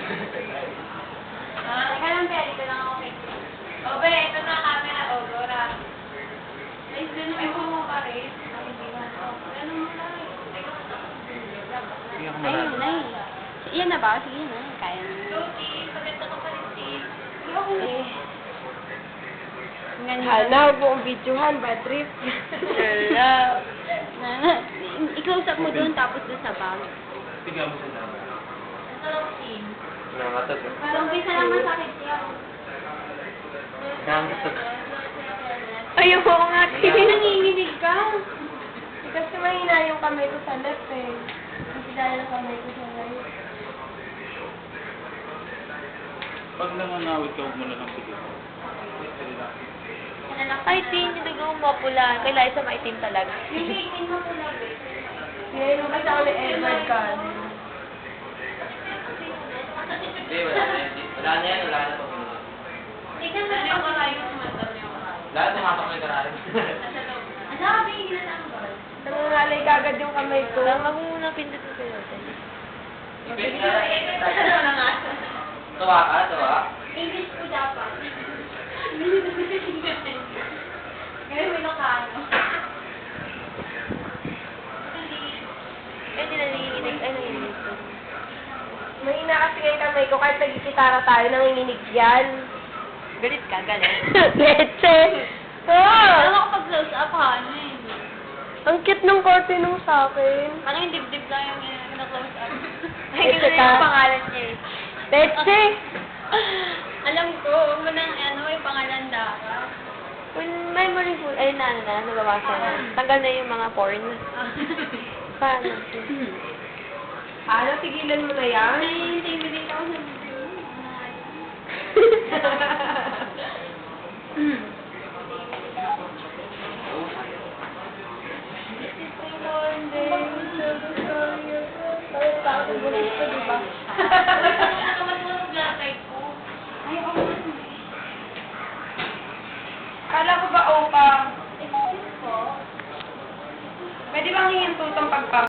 Teka lang, Bea. Dito lang ako kay Chris. O, Bea, ito na camera. O, Dora. Guys, ganun mo pa rin. Ganun mo na rin. Ayun na eh. Iyan na ba? Sige na. Kaya na. Lucy, pagkanta ko pa rin, sis. Eh. Hala, huwag mong videohan, bad trip. Hello. I-close up mo doon tapos doon sa bag. Tignan mo sila. Ito lang, scene. Nangatat. So, umpisa lang masakit siya. Nangatat. Ayoko nga, Kasi nanginginig ka. Kasi mahina yung kamay ko sa left eh. Hindi dahil ang kamay ko sa right. Pag nangangawit ka, huwag mo na lang bigyan. Ay, tin, hindi ko mapula. Kailangan sa maitim talaga. Yung tingin mo pula, Bea. Ngayon kasi ako ni Edward Can. Hindi, wala na yan. Wala na yan, wala na pa. Tignan mo yung karayo mo. Lahat tumatak na yung kararin. Nasa loob. Ang sabi, hindi na tanggol. Nangangalay kagad yung kamay ko. Wag mo muna pindot mo kayo. Ano na nga? Tawa ka, tawa. English ko dapat. Ngayon may Ilocano. Eh, hindi na nanginginig. Ay, nanginginig to. Mahina kasi yung kamay ko kahit nagkikitara tayo, nanginginig yan. Galit ka, galit. Leche! Alam Oh! mo kapag close up, ano eh. Ang cute ng korte nung sa akin. Parang yung dibdib lang yung na-close up. Ay, ganun na yung pangalan niya eh. Leche! Alam ko, huwag mo nang ano, yung pangalan dapat. When memory full, ayun na, nabawasan na. Tanggal na yung mga porn. Paano? Ano, tigilan mo na yan? Nai-intimidate ako sa video. Kala ko ba, Opa? Pwede bang hihinto itong pagpap?